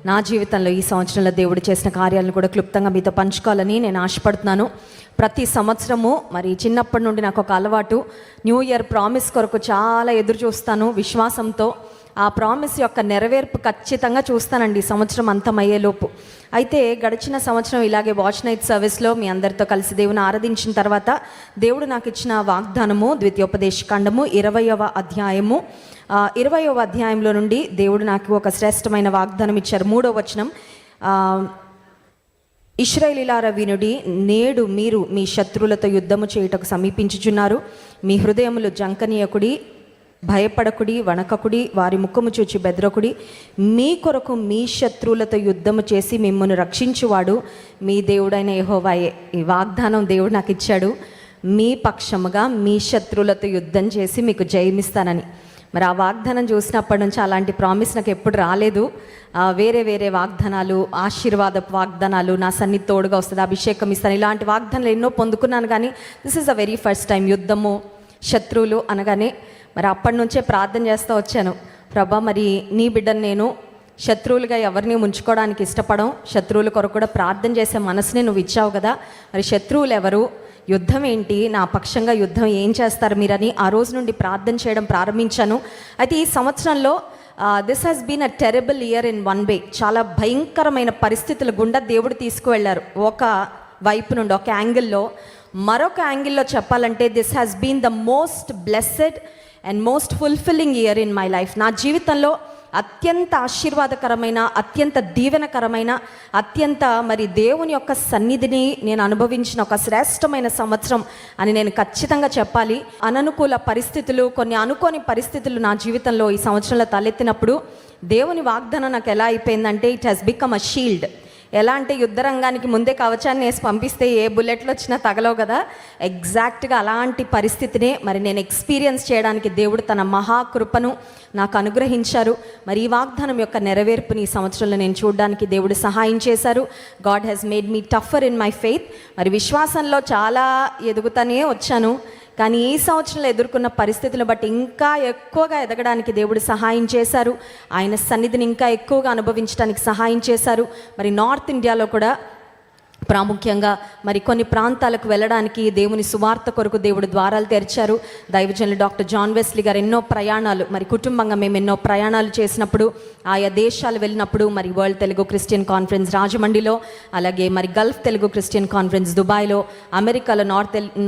నా జీవితంలో ఈ సంవత్సరంలో దేవుడు చేసిన కార్యాలను కూడా క్లుప్తంగా మీతో పంచుకోవాలని నేను ఆశపడుతున్నాను. ప్రతి సంవత్సరము మరి చిన్నప్పటి నుండి నాకు ఒక అలవాటు, న్యూ ఇయర్ ప్రామిస్ కొరకు చాలా ఎదురు చూస్తాను విశ్వాసంతో. ఆ ప్రామిస్ యొక్క నెరవేర్పు ఖచ్చితంగా చూస్తానండి ఈ సంవత్సరం అంతమయ్యేలోపు. అయితే గడిచిన సంవత్సరం ఇలాగే వాచ్ నైట్ సర్వీస్లో మీ అందరితో కలిసి దేవుని ఆరాధించిన తర్వాత దేవుడు నాకు ఇచ్చిన వాగ్దానము ద్వితీయోపదేశకాండము 20వ అధ్యాయము 20వ అధ్యాయంలో నుండి దేవుడు నాకు ఒక శ్రేష్టమైన వాగ్దానం ఇచ్చారు. 3వ వచనం, ఇశ్రాయేలీయులారా వినుడి, నేడు మీరు మీ శత్రువులతో యుద్ధము చేయుటకు సమీపించుచున్నారు. మీ హృదయములు జంకనీయకుడి, భయపడకుడి, వణకకుడి, వారి ముఖము చూచి బెదరకుడి. మీ కొరకు మీ శత్రువులతో యుద్ధము చేసి మిమ్మల్ని రక్షించువాడు మీ దేవుడైన యెహోవాయే. ఈ వాగ్దానం దేవుడు నాకు ఇచ్చాడు. మీ పక్షముగా మీ శత్రువులతో యుద్ధం చేసి మీకు జయమిస్తానని. మరి ఆ వాగ్దానం చూసినప్పటి నుంచి అలాంటి ప్రామిస్ నాకు ఎప్పుడు రాలేదు. వేరే వేరే వాగ్దానాలు, ఆశీర్వాదపు వాగ్దానాలు, నా సన్నిధి తోడుగా వస్తుంది, అభిషేకం ఇస్తాను, ఇలాంటి వాగ్దానాలు ఎన్నో పొందుకున్నాను. కానీ this is the very first time యుద్ధము, శత్రువులు అనగానే మరి అప్పటి నుంచే ప్రార్థన చేస్తూ వచ్చాను. ప్రభా, మరి నీ బిడ్డను నేను శత్రువులుగా ఎవరిని ఉంచుకోవడానికి ఇష్టపడం, శత్రువుల కొరకు కూడా ప్రార్థన చేసే మనసుని నువ్వు ఇచ్చావు కదా, మరి శత్రువులు ఎవరు, యుద్ధం ఏంటి, నా పక్షంగా యుద్ధం ఏం చేస్తారు మీరని ఆ రోజు నుండి ప్రార్థన చేయడం ప్రారంభించాను. అయితే ఈ సంవత్సరంలో this has been a terrible year in one way. చాలా భయంకరమైన పరిస్థితుల గుండా దేవుడు తీసుకువెళ్ళారు. ఒక వైపు నుండి ఒక యాంగిల్లో, మరొక యాంగిల్లో చెప్పాలంటే this has been the most blessed and most fulfilling year in my life. నా జీవితంలో అత్యంత ఆశీర్వాదకరమైన, అత్యంత దీవెనకరమైన, అత్యంత మరి దేవుని యొక్క సన్నిధిని నేను అనుభవించిన ఒక శ్రేష్టమైన సంవత్సరం అని నేను ఖచ్చితంగా చెప్పాలి. అననుకూల పరిస్థితులు, కొన్ని అనుకోని పరిస్థితులు నా జీవితంలో ఈ సంవత్సరంలో తలెత్తినప్పుడు దేవుని వాగ్దానం నాకు ఎలా అయిపోయిందంటే, it has become a shield. ఎలా అంటే యుద్ధ రంగానికి ముందే కవచాన్ని వేసి పంపిస్తే ఏ బుల్లెట్లు వచ్చినా తగలవు కదా, ఎగ్జాక్ట్గా అలాంటి పరిస్థితిని మరి నేను ఎక్స్పీరియన్స్ చేయడానికి దేవుడు తన మహాకృపను నాకు అనుగ్రహించారు. మరి ఈ వాగ్దానం యొక్క నెరవేర్పుని ఈ సంవత్సరంలో నేను చూడడానికి దేవుడు సహాయం చేశారు. God has made me టఫర్ in my faith. మరి విశ్వాసంలో చాలా ఎదుగుతూనే వచ్చాను. కానీ ఈ సంవత్సరంలో ఎదుర్కొన్న పరిస్థితులను బట్టి ఇంకా ఎక్కువగా ఎదగడానికి దేవుడు సహాయం చేశారు. ఆయన సన్నిధిని ఇంకా ఎక్కువగా అనుభవించడానికి సహాయం చేశారు. మరి నార్త్ ఇండియాలో కూడా ప్రాముఖ్యంగా మరి కొన్ని ప్రాంతాలకు వెళ్ళడానికి దేవుని సువార్త కొరకు దేవుడు ద్వారాలు తెరిచారు. దైవజనులు డాక్టర్ జాన్ వెస్లీ గారు ఎన్నో ప్రయాణాలు, మరి కుటుంబంగా మేము ఎన్నో ప్రయాణాలు చేసినప్పుడు, ఆయా దేశాలు వెళ్ళినప్పుడు, మరి వరల్డ్ తెలుగు క్రిస్టియన్ కాన్ఫరెన్స్ రాజమండ్రిలో, అలాగే మరి గల్ఫ్ తెలుగు క్రిస్టియన్ కాన్ఫరెన్స్ దుబాయ్లో, అమెరికాలో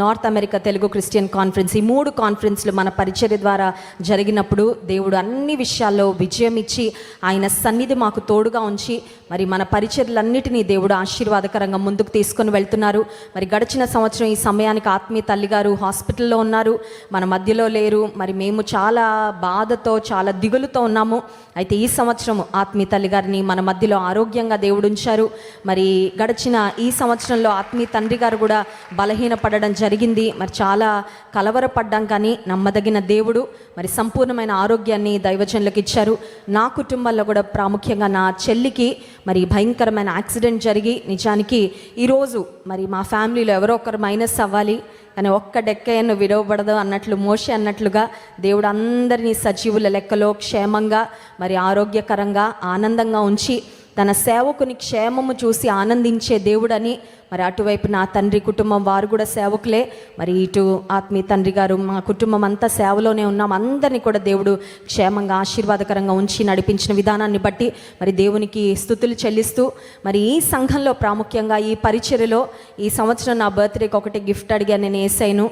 north America Telugu Christian conference, ఈ 3 కాన్ఫరెన్స్లు మన పరిచర్య ద్వారా జరిగినప్పుడు దేవుడు అన్ని విషయాల్లో విజయం ఇచ్చి ఆయన సన్నిధి మాకు తోడుగా ఉంచి మరి మన పరిచర్యలన్నిటినీ దేవుడు ఆశీర్వాదకరంగా ముందుకు తీసుకొని వెళ్తున్నారు. మరి గడిచిన సంవత్సరం ఈ సమయానికి ఆత్మీయ తల్లిగారు హాస్పిటల్లో ఉన్నారు, మన మధ్యలో లేరు. మరి మేము చాలా బాధతో, చాలా దిగులుతో ఉన్నాము. అయితే ఈ సంవత్సరం ఆత్మీయ తల్లిగారిని మన మధ్యలో ఆరోగ్యంగా దేవుడు ఉంచారు. మరి గడిచిన ఈ సంవత్సరంలో ఆత్మీయ తండ్రి గారు కూడా బలహీనపడడం జరిగింది. మరి చాలా కలవరపడ్డాం, కానీ నమ్మదగిన దేవుడు మరి సంపూర్ణమైన ఆరోగ్యాన్ని దైవజనులకు ఇచ్చారు. నా కుటుంబంలో కూడా ప్రాముఖ్యంగా నా చెల్లికి మరి భయంకరమైన యాక్సిడెంట్ జరిగి, నిజానికి ఈరోజు మరి మా ఫ్యామిలీలో ఎవరో ఒకరు మైనస్ అవ్వాలి, కానీ ఒక్క డెక్కయ్యను విడవబడదు అన్నట్లు, మోషే అన్నట్లుగా దేవుడు అందరినీ సజీవుల లెక్కలో క్షేమంగా మరి ఆరోగ్యకరంగా ఆనందంగా ఉంచి తన సేవకుని క్షేమము చూసి ఆనందించే దేవుడని, మరి అటువైపు నా తండ్రి కుటుంబం వారు కూడా సేవకులే. మరి ఇటు ఆత్మీయ తండ్రి గారు, మా కుటుంబం అంతా సేవలోనే ఉన్నాం. అందరినీ కూడా దేవుడు క్షేమంగా ఆశీర్వాదకరంగా ఉంచి నడిపించిన విధానాన్ని బట్టి మరి దేవునికి స్తుతులు చెల్లిస్తూ, మరి ఈ సంఘంలో ప్రాముఖ్యంగా ఈ పరిచర్యలో ఈ సంవత్సరం నా బర్త్డేకి ఒకటి గిఫ్ట్ అడిగాను నేను యేసయ్యను.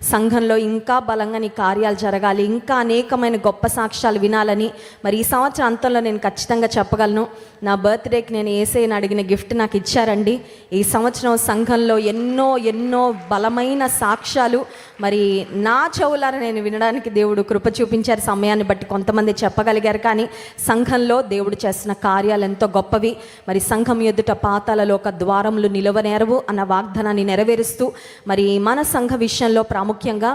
సంఘంలో ఇంకా బలంగా నీ కార్యాలు జరగాలి, ఇంకా అనేకమైన గొప్ప సాక్ష్యాలు వినాలని. మరి ఈ సంవత్సరం అంతంలో నేను ఖచ్చితంగా చెప్పగలను, నా బర్త్డేకి నేను యేసయ్యను అడిగిన గిఫ్ట్ నాకు ఇచ్చారండి. ఈ సంవత్సరం సంఘంలో ఎన్నో ఎన్నో బలమైన సాక్ష్యాలు మరి నా చెవులారా నేను వినడానికి దేవుడు కృప చూపించారు. సమయాన్ని బట్టి కొంతమంది చెప్పగలిగారు, కానీ సంఘంలో దేవుడు చేసిన కార్యాలు ఎంతో గొప్పవి. మరి సంఘం ఎదుట పాతాళలో ఒక ద్వారములు నిలవనేరవు అన్న వాగ్దానాన్ని నెరవేరుస్తూ మరి మన సంఘ విషయంలో ప్రాముఖ్యంగా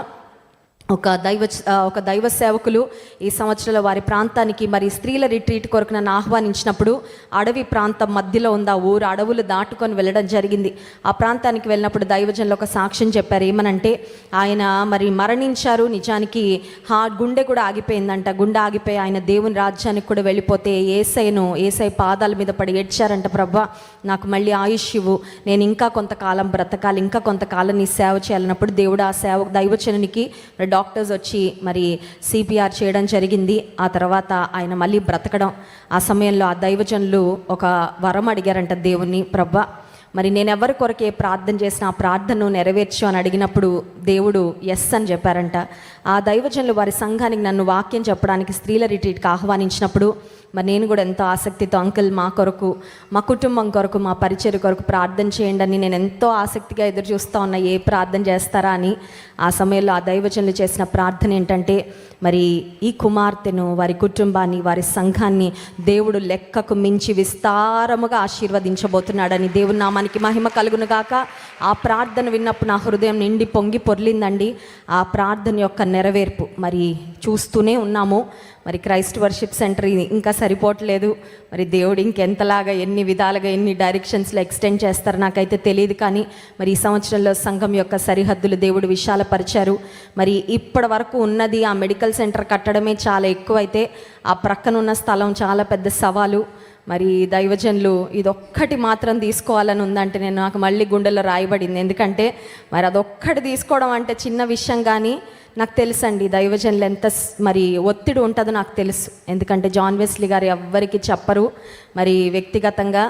ఒక దైవ సేవకులు ఈ సంవత్సరంలో వారి ప్రాంతానికి మరి స్త్రీల రిట్రీట్ కొరకు నన్ను ఆహ్వానించినప్పుడు, అడవి ప్రాంతం మధ్యలో ఉంది ఆ ఊరు, అడవులు దాటుకొని వెళ్ళడం జరిగింది. ఆ ప్రాంతానికి వెళ్ళినప్పుడు దైవజనులు ఒక సాక్ష్యం చెప్పారు. ఏమనంటే, ఆయన మరి మరణించారు, నిజానికి గుండె కూడా ఆగిపోయిందంట. గుండె ఆగిపోయి ఆయన దేవుని రాజ్యానికి కూడా వెళ్ళిపోతే ఏసై పాదాల మీద పడి ఏడ్చారంట, ప్రభా నాకు మళ్ళీ ఆయుష్ ఇవ్వు, నేను ఇంకా కొంతకాలం బ్రతకాలి, ఇంకా కొంతకాలం నీ సేవ చేయాలన్నప్పుడు దేవుడు ఆ దైవజనునికి డాక్టర్స్ వచ్చి మరి సిపిఆర్ చేయడం జరిగింది. ఆ తర్వాత ఆయన మళ్ళీ బ్రతకడం. ఆ సమయంలో ఆ దైవజనులు ఒక వరం అడిగారంట దేవుణ్ణి, ప్రభా మరి నేను ఎవరి కొరకే ప్రార్థన చేసిన ఆ ప్రార్థనను నెరవేర్చు అని అడిగినప్పుడు దేవుడు ఎస్ అని చెప్పారంట. ఆ దైవజనులు వారి సంఘానికి నన్ను వాక్యం చెప్పడానికి స్త్రీల రిట్రీట్కి ఆహ్వానించినప్పుడు మరి నేను కూడా ఎంతో ఆసక్తితో, అంకుల్ మా కొరకు, మా కుటుంబం కొరకు, మా పరిచర్య కొరకు ప్రార్థన చేయండి అని నేను ఎంతో ఆసక్తిగా ఎదురు చూస్తూ ఉన్నా, ఏ ప్రార్థన చేస్తారా అని. ఆ సమయంలో ఆ దైవజనులు చేసిన ప్రార్థన ఏంటంటే, మరి ఈ కుమార్తెను, వారి కుటుంబాన్ని, వారి సంఘాన్ని దేవుడు లెక్కకు మించి విస్తారముగా ఆశీర్వదించబోతున్నాడని, దేవుని నామానికి మహిమ కలుగును గాక. ఆ ప్రార్థన విన్నప్పుడు నా హృదయం నిండి పొంగి పొర్లిందండి. ఆ ప్రార్థన యొక్క నెరవేర్పు మరి చూస్తూనే ఉన్నాము. మరి క్రైస్ట్ వర్షిప్ సెంటర్ ఇంకా సరిపోవట్లేదు. మరి దేవుడు ఇంకెంతలాగా, ఎన్ని విధాలుగా, ఎన్ని డైరెక్షన్స్లో ఎక్స్టెండ్ చేస్తారు నాకైతే తెలియదు. కానీ మరి ఈ సంవత్సరంలో సంఘం యొక్క సరిహద్దులు దేవుడు విశాలపరిచారు. మరి ఇప్పటి వరకు ఉన్నది ఆ మెడికల్ సెంటర్ కట్టడమే చాలా ఎక్కువైతే, ఆ ప్రక్కనున్న స్థలం చాలా పెద్ద సవాలు. మరి దైవజనులు ఇదొక్కటి మాత్రం తీసుకోవాలని ఉందంటే నాకు మళ్ళీ గుండెల్లో రాయబడింది. ఎందుకంటే మరి అదొక్కటి తీసుకోవడం అంటే చిన్న విషయం, కానీ నాకు తెలుసండి దైవజనులు ఎంత మరి ఒత్తిడి ఉంటుందో నాకు తెలుసు. ఎందుకంటే జాన్ వెస్లీ గారు ఎవ్వరికి చెప్పరు, మరి వ్యక్తిగతంగా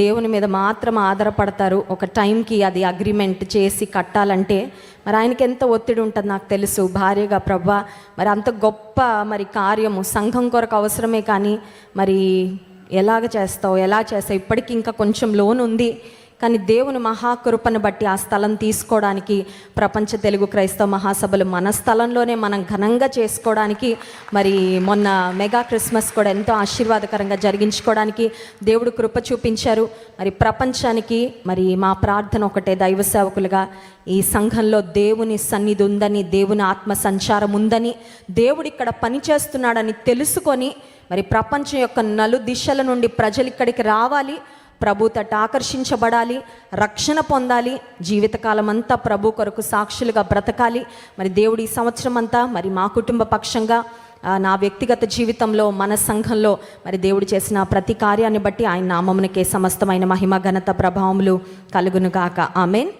దేవుని మీద మాత్రం ఆధారపడతారు. ఒక టైంకి అది అగ్రిమెంట్ చేసి కట్టాలంటే మరి ఆయనకి ఎంత ఒత్తిడి ఉంటుంది నాకు తెలుసు. భార్యగా ప్రభా మరి అంత గొప్ప మరి కార్యము సంఘం కొరకు అవసరమే, కానీ మరి ఎలా చేస్తావు ఇప్పటికీ ఇంకా కొంచెం లోన్ ఉంది. కానీ దేవుని మహాకృపను బట్టి ఆ స్థలం తీసుకోవడానికి ప్రపంచ తెలుగు క్రైస్తవ మహాసభలు మన స్థలంలోనే మనం ఘనంగా చేసుకోవడానికి, మరి మొన్న మెగా క్రిస్మస్ కూడా ఎంతో ఆశీర్వాదకరంగా జరిగించుకోవడానికి దేవుడు కృప చూపించారు. మరి ప్రపంచానికి మరి మా ప్రార్థన ఒకటే, దైవ సేవకులుగా ఈ సంఘంలో దేవుని సన్నిధి ఉందని, దేవుని ఆత్మ సంచారం ఉందని, దేవుడు ఇక్కడ పనిచేస్తున్నాడని తెలుసుకొని మరి ప్రపంచం యొక్క నలు దిశల నుండి ప్రజలు ఇక్కడికి రావాలి, ప్రభు తట్టు ఆకర్షించబడాలి, రక్షణ పొందాలి, జీవితకాలం అంతా ప్రభు కొరకు సాక్షులుగా బ్రతకాలి. మరి దేవుడు ఈ సంవత్సరం అంతా మరి మా కుటుంబ పక్షంగా, నా వ్యక్తిగత జీవితంలో, మన సంఘంలో మరి దేవుడు చేసిన ప్రతి కార్యాన్ని బట్టి ఆయన నామమునకే సమస్తమైన మహిమ ఘనత ప్రభావములు కలుగును గాక. ఆమేన్.